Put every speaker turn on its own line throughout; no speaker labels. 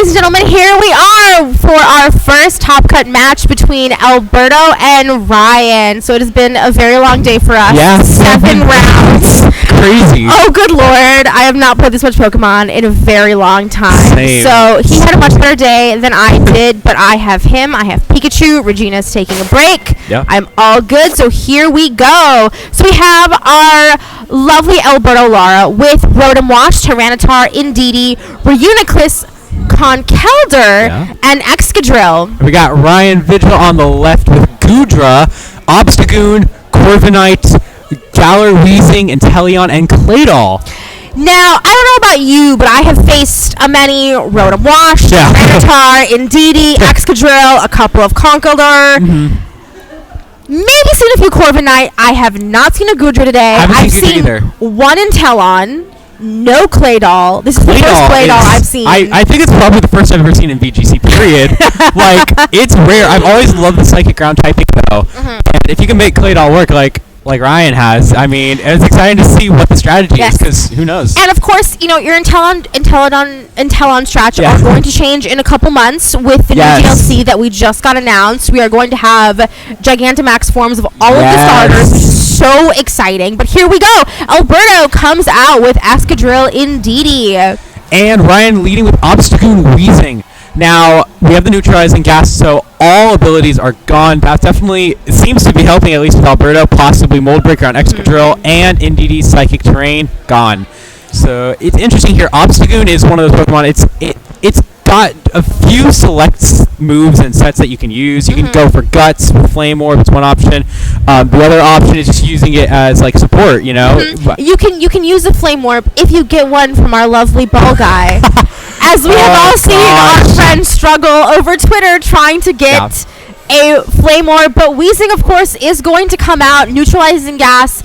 ladies and gentlemen, here we are for our first top cut match between Alberto and Ryan. So it has been a very long day for us.
Yes.
7 rounds.
Crazy.
Oh, good lord. I have not played this much Pokemon in a very long time.
Same.
So he had a much better day than I did, but I have him. I have Pikachu. Regina's taking a break.
Yep.
I'm all good. So here we go. So we have our lovely Alberto Lara with Rotom Wash, Tyranitar, Indeedee, Reuniclus, Conkeldurr, and Excadrill.
We got Ryan Vigil on the left with Goodra, Obstagoon, Corviknight, Galar, Weezing, Inteleon, and Claydol.
Now, I don't know about you, but I have faced a many Rotom Wash, Tyranitar, Indeedee, Excadrill, a couple of Conkeldurr. Maybe seen a few Corviknight. I have not seen a Goodra today.
I've seen either.
One Inteleon. No Claydol. This is the first Claydol I've seen.
I think it's probably the first I've ever seen in VGC, period. Like, it's rare. I've always loved the Psychic Ground typing, though. And if you can make Claydol work like Ryan has, I mean, it's exciting to see what the strategy is, because who knows?
And of course, you know, your Inteleon stratch are going to change in a couple months with the new DLC that we just got announced. We are going to have Gigantamax forms of all of the starters, which is so exciting. But here we go. Alberto comes out with Excadrill, Indeedee.
And Ryan leading with Obstagoon, Weezing. Now, we have the neutralizing gas, so all abilities are gone. That definitely seems to be helping, at least with Alberto. Possibly Mold Breaker on Excadrill, and Indeedee's Psychic Terrain gone. So it's interesting here. Obstagoon is one of those Pokemon. It's got a few select moves and sets that you can use. You can go for Guts with Flame Orb. It's one option. The other option is just using it as like support. You know,
you can use the Flame Orb if you get one from our lovely ball guy. As we have all seen our friends struggle over Twitter trying to get a Flame Orb, but Weezing, of course, is going to come out, neutralizing gas.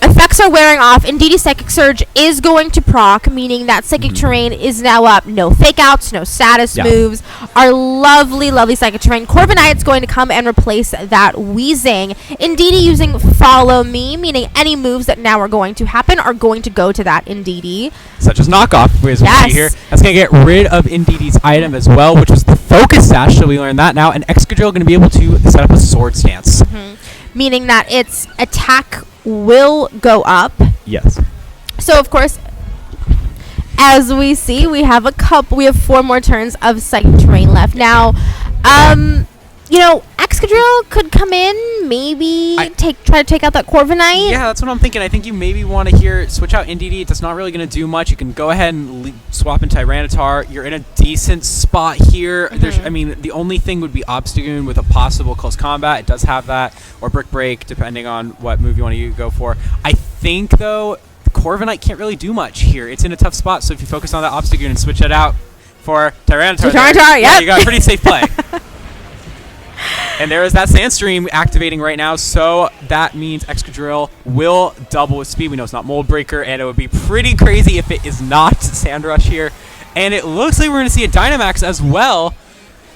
Effects are wearing off. Indeedee Psychic Surge is going to proc, meaning that Psychic Terrain is now up. No fake outs, no status moves. Our lovely, lovely Psychic Terrain. Corviknight's going to come and replace that Weezing. Indeedee using Follow Me, meaning any moves that now are going to happen are going to go to that Indeedee.
Such as knockoff, as we see here. That's going to get rid of Indeedee's item as well, which was the Focus Sash, so we learned that now. And Excadrill going to be able to set up a Sword Stance.
Meaning that its attack will go up.
Yes.
So of course, as we see, we have 4 more turns of Psychic Terrain left. Now, you know, Excadrill could come in, maybe try to take out that Corviknight.
Yeah, that's what I'm thinking. I think you maybe want to switch out Indeedee. That's not really going to do much. You can go ahead and swap in Tyranitar. You're in a decent spot here. I mean, the only thing would be Obstagoon with a possible close combat. It does have that, or Brick Break, depending on what move you want to go for. I think, though, Corviknight can't really do much here. It's in a tough spot, so if you focus on that Obstagoon and switch it out for Tyranitar,
yeah,
you got a pretty safe play. And there is that Sandstream activating right now, so that means Excadrill will double with speed. We know it's not Mold Breaker, and it would be pretty crazy if it is not Sand Rush here. And it looks like we're going to see a Dynamax as well.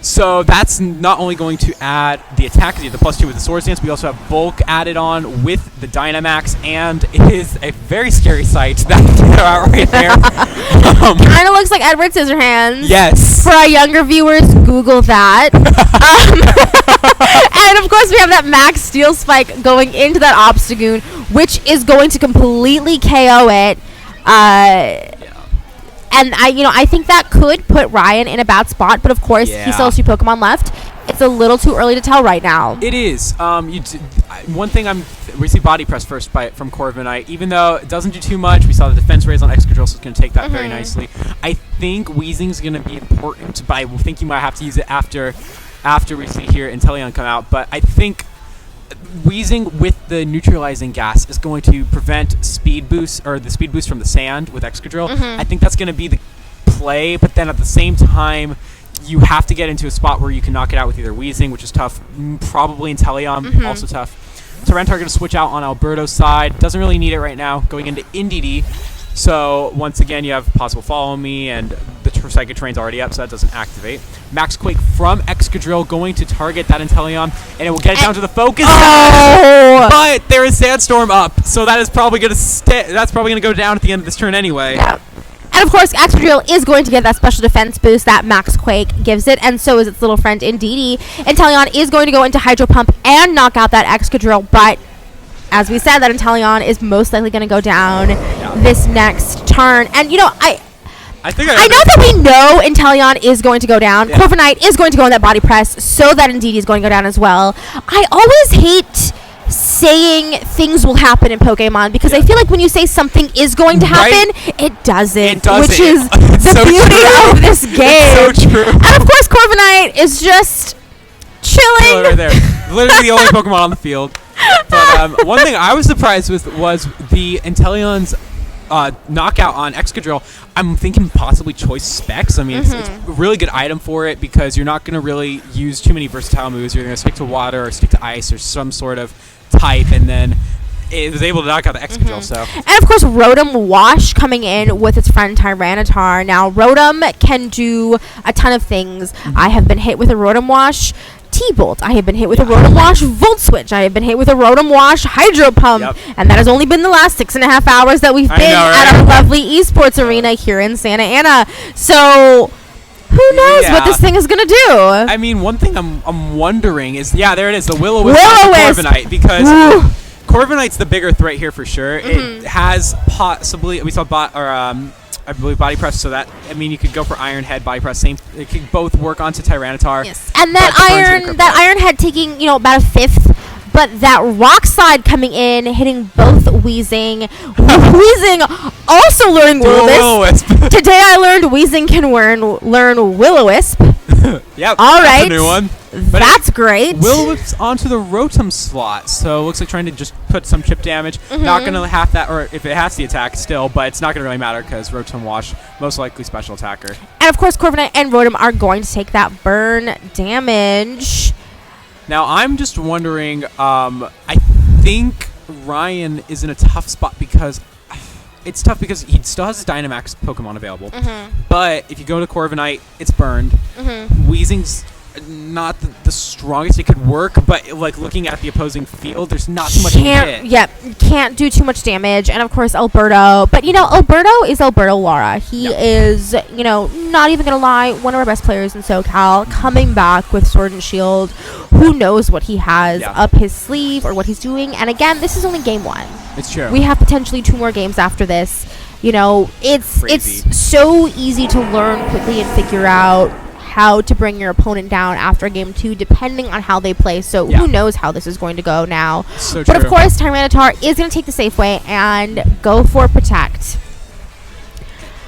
So that's not only going to add the attack, the +2 with the Sword Stance, we also have Bulk added on with the Dynamax, and it is a very scary sight that out right there.
Kind of looks like Edward Scissorhands.
Yes.
For our younger viewers, Google that. And of course, we have that Max Steel Spike going into that Obstagoon, which is going to completely KO it. And I think that could put Ryan in a bad spot, but of course he still has 2 Pokemon left. It's a little too early to tell right now.
It is. One thing we see Body Press first from Corviknight, even though it doesn't do too much. We saw the defense raise on Excadrill, so it's going to take that very nicely. I think Weezing's going to be important, but I think you might have to use it after we see here Inteleon come out. But I think Weezing with the neutralizing gas is going to prevent speed boost, or the speed boost from the sand with Excadrill. I think that's going to be the play, but then at the same time, you have to get into a spot where you can knock it out with either Weezing, which is tough, probably Inteleon, also tough. Tyranitar going to switch out on Alberto's side. Doesn't really need it right now, going into Indeedee. So once again, you have possible Follow Me, and the Psychic Terrain's already up, so that doesn't activate. Max Quake from Excadrill going to target that Inteleon, and it will get it down to the focus. But there is Sandstorm up, so that is probably going to go down at the end of this turn anyway.
Yeah. And And of course, Excadrill is going to get that special defense boost that Max Quake gives it, and so is its little friend Indeedee. Inteleon is going to go into Hydro Pump and knock out that Excadrill, but as we said, that Inteleon is most likely going to go down this next turn. And, you know, I know that we know Inteleon is going to go down. Yeah. Corviknight is going to go on that body press, so that Indeedee is going to go down as well. I always hate saying things will happen in Pokemon because I feel like when you say something is going to happen, it doesn't. Which is the beauty of this game.
It's so true.
And of course, Corviknight is just chilling.
Right there. Literally the only Pokemon on the field. But one thing I was surprised with was the Inteleon's knockout on Excadrill. I'm thinking possibly Choice Specs. I mean, it's a really good item for it because you're not going to really use too many versatile moves. You're going to stick to water or stick to ice or some sort of type, and then it was able to knock out the Excadrill. So,
and of course, Rotom Wash coming in with its friend Tyranitar. Now, Rotom can do a ton of things. I have been hit with a Rotom Wash T-Bolt. I have been hit with a Rotom Wash Volt Switch. I have been hit with a Rotom Wash Hydro Pump. And that has only been the last 6.5 hours that we've been at our lovely esports arena here in Santa Ana. So who knows what this thing is going to do?
I mean, one thing I'm wondering is, there it is, the Will-O-Wisp Corviknight, because Corviknight's the bigger threat here for sure. It has possibly, we saw I believe body press, so that, I mean, you could go for Iron Head, body press, same. It could both work onto Tyranitar.
Yes, and that Iron Head taking, about a fifth, but that Rock Slide coming in, hitting both Weezing. Weezing also learning Will-O-Wisp. Today I learned Weezing can learn Will-O-Wisp.
Yep.
All right.
That's a new one.
That's great.
Will-O-Wisp's onto the Rotom slot, so it looks like trying to just put some chip damage. Not going to have that, or if it has the attack still, but it's not going to really matter because Rotom Wash, most likely special attacker.
And of course, Corviknight and Rotom are going to take that burn damage.
Now, I'm just wondering, I think Ryan is in a tough spot because it's tough because he still has his Dynamax Pokemon available. But if you go to Corviknight, it's burned. Weezing's not the strongest it could work, but like looking at the opposing field, there's not too much to hit.
Can't do too much damage. And of course, Alberto. But Alberto is Alberto Lara. He is, not even gonna lie, one of our best players in SoCal, coming back with Sword and Shield. Who knows what he has up his sleeve or what he's doing? And again, this is only game 1.
It's true.
We have potentially 2 more games after this. It's so easy to learn quickly and figure out how to bring your opponent down after game 2, depending on how they play. So who knows how this is going to go now.
So
but of course, Tyranitar is going to take the safe way and go for Protect.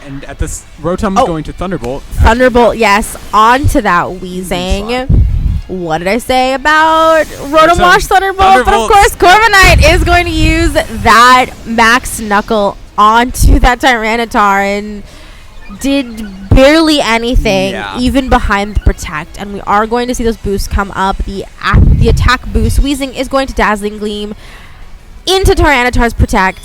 And at this, Rotom is going to Thunderbolt.
Thunderbolt, yes, onto that Weezing. What did I say about Rotom Wash Thunderbolt? But of course, Corviknight is going to use that Max Knuckle onto that Tyranitar and did barely anything, even behind the Protect. And we are going to see those boosts come up. The attack boost. Weezing is going to Dazzling Gleam into Tyranitar's Protect.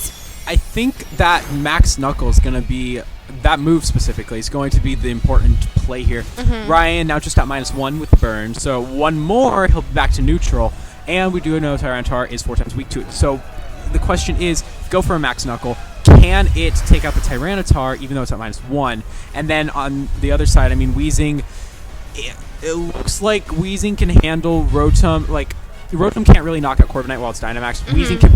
I think that Max Knuckle is going to be, that move specifically, is going to be the important play here. Ryan now just at -1 with the burn. So one more, he'll be back to neutral. And we do know Tyranitar is 4 times weak to it. So the question is, go for a Max Knuckle. Can it take out the Tyranitar, even though it's at -1? And then on the other side, I mean, Weezing, it looks like Weezing can handle Rotom. Like, Rotom can't really knock out Corviknight while it's Dynamax. Weezing can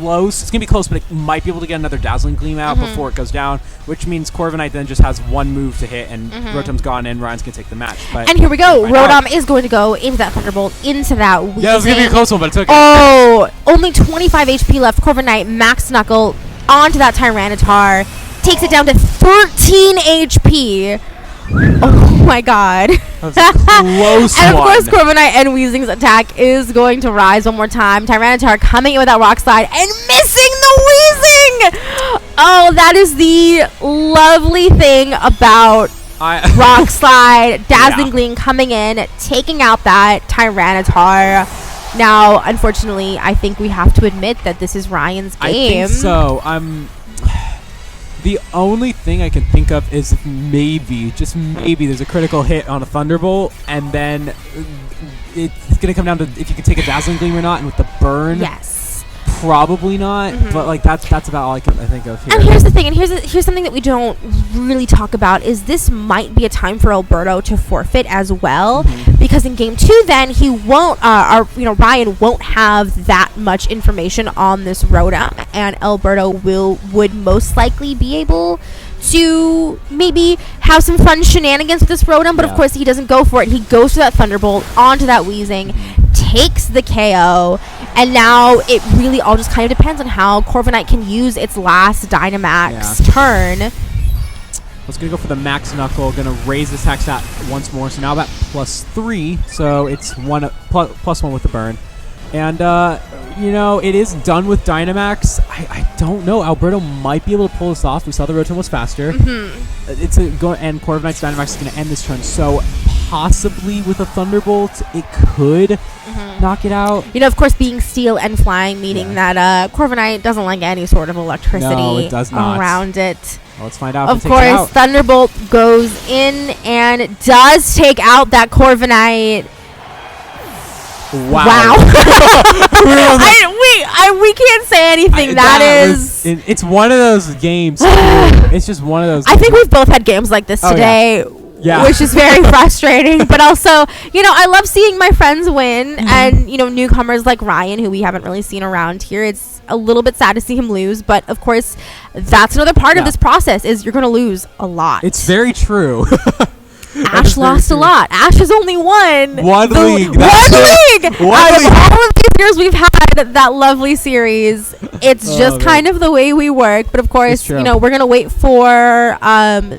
close. It's going to be close, but it might be able to get another Dazzling Gleam out before it goes down, which means Corviknight then just has one move to hit, and Rotom's gone, and Ryan's going to take the match. But
and here we go. Rotom is going to go into that Thunderbolt, into that Weezing.
Yeah, it was going to be a close one, but it's okay.
Oh, only 25 HP left. Corviknight, Max Knuckle, onto that Tyranitar. Takes it down to 13 HP. Oh my god.
That was a close
And of
one.
course, Corviknight and Weezing's attack is going to rise one more time. Tyranitar coming in with that Rock Slide and missing the Weezing! Oh, that is the lovely thing about Rock Slide. Dazzling Gleam coming in, taking out that Tyranitar. Now, unfortunately, I think we have to admit that this is Ryan's game.
I think so. The only thing I can think of is maybe, just maybe, there's a critical hit on a Thunderbolt, and then it's going to come down to if you can take a Dazzling Gleam or not, and with the burn, Probably not, but like that's about all I think of here.
And here's the thing, and here's something that we don't really talk about is this might be a time for Alberto to forfeit as well, because in game 2 then he won't, Ryan won't have that much information on this Rotom, and Alberto would most likely be able to maybe have some fun shenanigans with this Rotom, but of course he doesn't go for it. He goes for that Thunderbolt onto that Weezing, takes the KO, and now it really all just kind of depends on how Corviknight can use its last Dynamax turn.
Let's gonna go for the Max Knuckle. Gonna raise this attack stat once more. So now about +3. So it's +1 with the burn. And it is done with Dynamax. I don't know. Alberto might be able to pull this off. We saw the Rotom was faster. And Corviknight's Dynamax is going to end this turn. So possibly with a Thunderbolt, it could knock it out.
Of course, being steel and flying, meaning that Corviknight doesn't like any sort of electricity
no, it does not.
around it.
Well, let's find out.
Of course, Thunderbolt goes in and does take out that Corviknight. Wow. We can't say anything.
It's one of those games. It's just one of those games.
I think we've both had games like this today.
Yeah.
Which is very frustrating, but also, I love seeing my friends win, and newcomers like Ryan, who we haven't really seen around here. It's a little bit sad to see him lose, but of course, that's another part of this process, is you're going to lose a lot.
It's very true.
Ash lost a lot. Ash has only won
one league.
Out of all of these years we've had that lovely series, it's just kind of the way we work. But of course, we're going to wait for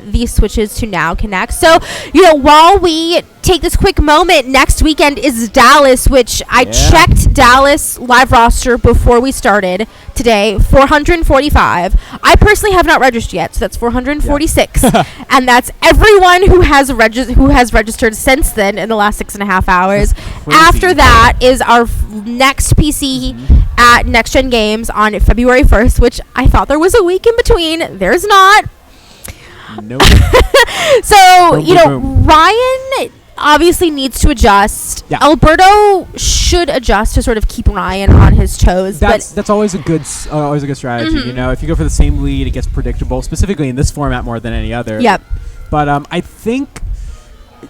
these switches to now connect. So, while we take this quick moment, next weekend is Dallas, which I checked Dallas live roster before we started today, 445. I personally have not registered yet, so that's 446. And that's everyone who has registered since then in the last 6.5 hours. After that is our next PC at Next Gen Games on February 1st, which I thought there was a week in between. There's not.
Nope.
So, Ryan obviously needs to adjust. Alberto should adjust to sort of keep Ryan on his toes.
That's always a good strategy. If you go for the same lead, it gets predictable, specifically in this format more than any other. But I think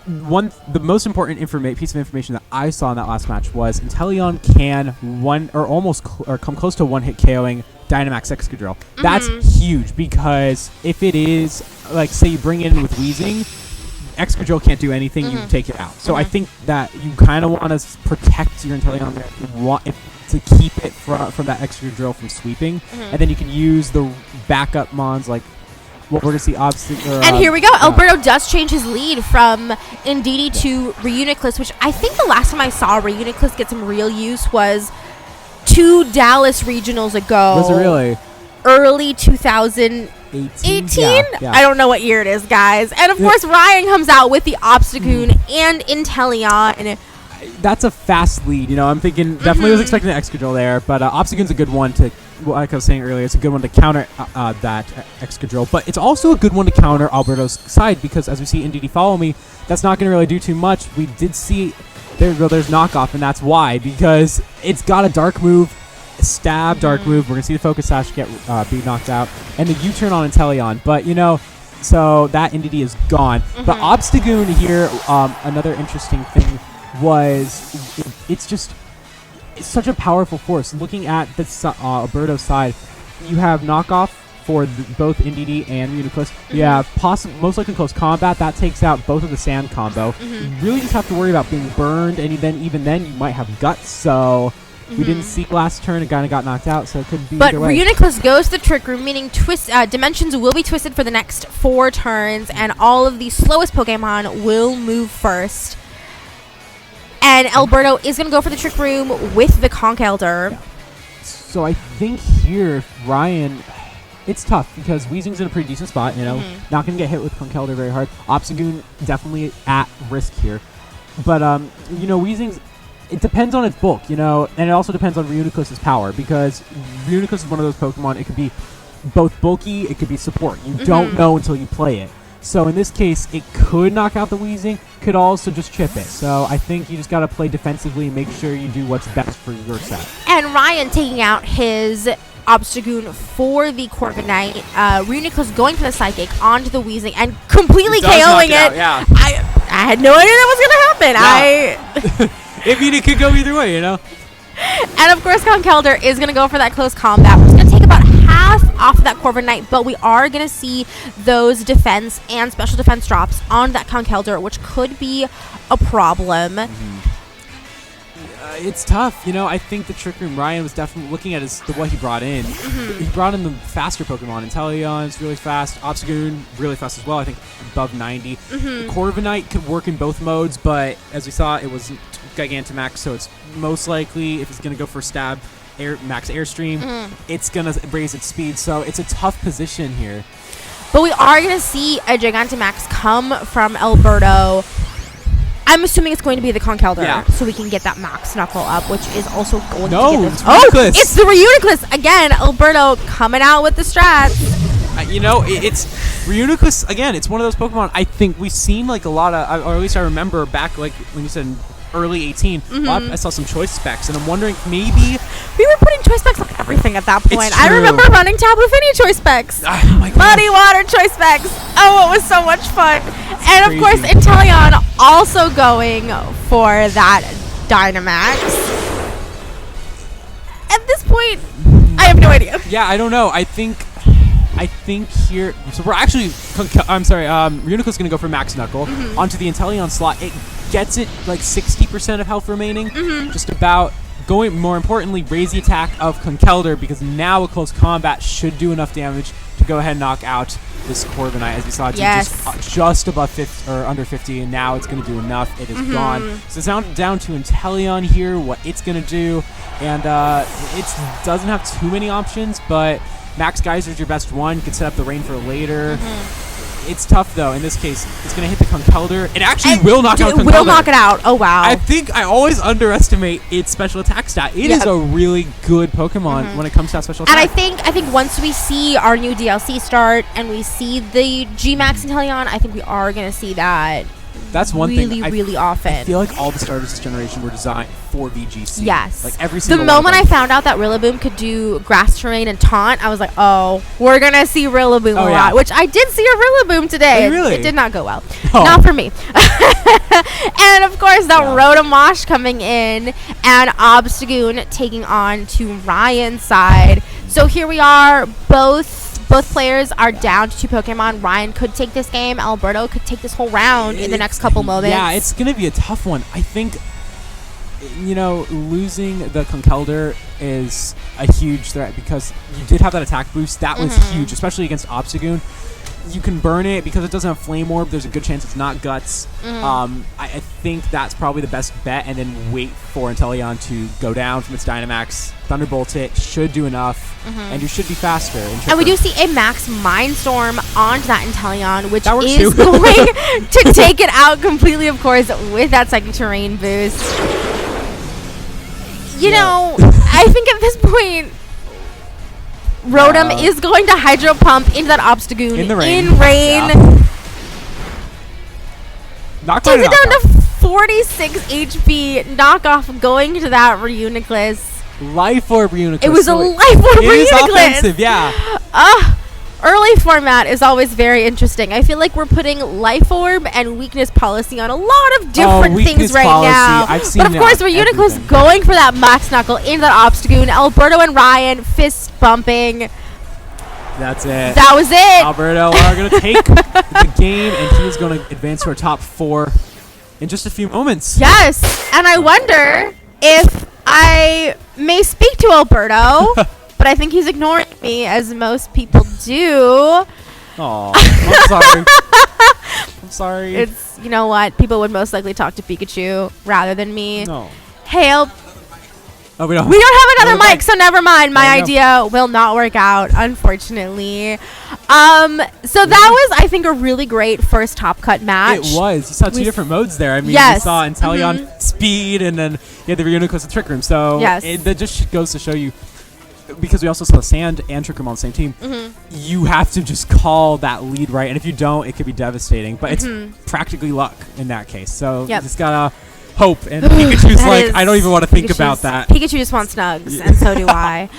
the most important piece of information that I saw in that last match was Inteleon can come close to one-hit KOing Dynamax Excadrill. That's huge, because if it is, like, say you bring it in with Weezing, Excadrill can't do anything, you take it out. So I think that you kind of want to protect your Inteleon there. You want to keep it from that Excadrill from sweeping, and then you can use the backup mons like what we're going to see Obstacle.
And here we go. Alberto does change his lead from Indeedee to Reuniclus, which I think the last time I saw Reuniclus get some real use was 2 Dallas regionals ago.
Was it really?
Early 2018?
Yeah.
I don't know what year it is, guys. And of course, Ryan comes out with the Obstagoon and Inteleon.
That's a fast lead. I'm thinking definitely was expecting an Excadrill there, but Obstagoon's a good one to, like I was saying earlier, it's a good one to counter that Excadrill, but it's also a good one to counter Alberto's side, because as we see Indeedee Follow Me, that's not going to really do too much. We did see there's knockoff, and that's why, because it's got a dark move, stab, dark move. We're going to see the Focus Sash be knocked out, and the U-turn on Inteleon, but so that Indeedee is gone. But Obstagoon here, another interesting thing was it's such a powerful force. Looking at the Alberto's side, you have knockoff for both Indeedee and Reuniclus. You have most likely close combat. That takes out both of the sand combo. You really just have to worry about being burned, and even then you might have guts. So we didn't see last turn. It kind of got knocked out, so it couldn't be either way.
Reuniclus goes to the Trick Room, meaning dimensions will be twisted for the next 4 turns, and all of the slowest Pokemon will move first. And Alberto is going to go for the Trick Room with the Conch Elder.
So I think here, Ryan, it's tough because Weezing's in a pretty decent spot, not going to get hit with Conch Elder very hard. Obstagoon definitely at risk here. But, Weezing's, it depends on its bulk, and it also depends on Reuniclus's power, because Reuniclus is one of those Pokemon, it could be both bulky, it could be support. You don't know until you play it. So in this case, it could knock out the Weezing, could also just chip it. So I think you just got to play defensively and make sure you do what's best for your set.
And Ryan taking out his Obstagoon for the Corviknight. Reuniclus going for the Psychic onto the Weezing and completely KOing it.
Yeah.
I had no idea that was going to happen.
I mean, it could go either way, you know?
And of course, Conkeldurr is going to go for that close combat. We're going to take about half off of that Corviknight, but we are going to see those defense and special defense drops on that Conkeldurr, which could be a problem.
It's tough, you know. I think the Trick Room Ryan was definitely looking at what he brought in. He brought in the faster Pokemon. Inteleon's really fast. Obstagoon really fast as well. I think above 90. Corviknight could work in both modes, but as we saw, it was Gigantamax, so it's most likely if it's going to go for stab, max airstream, it's going to raise its speed. So it's a tough position here.
But we are going to see a Gigantamax come from Alberto. I'm assuming it's going to be the Conkeldurr, so we can get that Max Knuckle up, which is also going to get this.
Reuniclus.
It's the Reuniclus again. Alberto coming out with the strats.
You know, it's Reuniclus again. It's one of those Pokemon. I think we've seen like a lot of, or at least I remember back like when you said early 18. I saw some choice specs, and I'm wondering if maybe
we were putting choice specs on everything at that point. I remember running Tabu Fini choice specs, Muddy Water choice specs. Oh, it was so much fun. And of course, Inteleon also going for that Dynamax. At this point, I have no idea.
Yeah, I don't know. I think here, so we're actually, Reuniclus is going to go for Max Knuckle onto the Inteleon slot. It gets it like 60% of health remaining, just about. More importantly, raise the attack of Conkeldurr, because now a close combat should do enough damage to go ahead and knock out this Corviknight, as we saw, just above 50 or under 50, and now it's going to do enough. It is gone. So it's down to Inteleon here, what it's going to do, and it doesn't have too many options, but Max Geyser is your best one. You can set up the rain for later. It's tough, though. In this case, it's going to hit the Conkeldurr. It actually will knock out Conkeldurr.
It will knock it out. Oh, wow.
I think I always underestimate its special attack stat. It is a really good Pokemon when it comes to that special attack.
And I think once we see our new DLC start and we see the G-Max Inteleon, I think we are going to see that.
That's one
thing. Really often.
I feel like all the starters this generation were designed for VGC.
Yes.
Like every single
The moment I found out that Rillaboom could do grass terrain and taunt, I was like, oh, we're going to see Rillaboom a lot. Which I did see a Rillaboom today.
Oh, really?
It did not go well. Not for me. And of course, that Rotomosh coming in and Obstagoon taking on to Ryan's side. So here we are, both players are down to 2 Pokemon. Ryan could take this game. Alberto could take this whole round in the next couple moments.
Yeah, it's going to be a tough one. I think, you know, losing the Conkeldurr is a huge threat because you did have that attack boost. That was huge, especially against Obstagoon. You can burn it because it doesn't have Flame Orb. There's a good chance it's not Guts. I think that's probably the best bet, and then wait for Inteleon to go down from its Dynamax. Thunderbolt it should do enough, and you should be faster.
And we do see a Max Mindstorm onto that Inteleon, which is going to take it out completely, of course, with that second terrain boost. You know, I think at this point, Rotom is going to Hydro Pump into that Obstagoon
in rain.
Takes it down to 46 HP. Knockoff going to that Reuniclus.
Life Orb Reuniclus.
It was a Life Orb Reuniclus.
It is offensive, yeah.
Early format is always very interesting. I feel like we're putting Life Orb and Weakness Policy on a lot of different things right now. But of course, Reuniclus going for that Max Knuckle into that Obstagoon. Alberto and Ryan fist bumping.
That's it.
That was it.
Alberto are going to take the game, and he is going to advance to our top 4 in just a few moments.
Yes, and I wonder if I may speak to Alberto, but I think he's ignoring me, as most people do.
Oh, I'm sorry. I'm sorry.
It's, you know what? People would most likely talk to Pikachu rather than me.
No.
Hey,
we don't
have another mic, so never mind. My idea will not work out, unfortunately. So that was, I think, a really great first top cut match.
It was. You saw 2 different modes there. I mean, you saw Inteleon speed, and then you had the Reuniclus and Trick Room. So that just goes to show you because we also saw Sand and Trick Room on the same team, you have to just call that lead right. And if you don't, it could be devastating. But it's practically luck in that case. So you just gotta hope. And Pikachu's like, I don't even want to think about that.
Pikachu just wants Snugs, and so do I.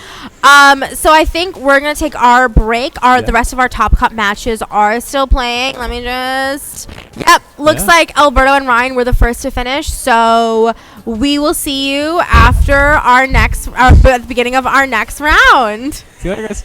So I think we're gonna take our break. The rest of our Top Cup matches are still playing. Let me just. Yep, looks like Alberto and Ryan were the first to finish. So we will see you after our next, at the beginning of our next round.
See you later, guys.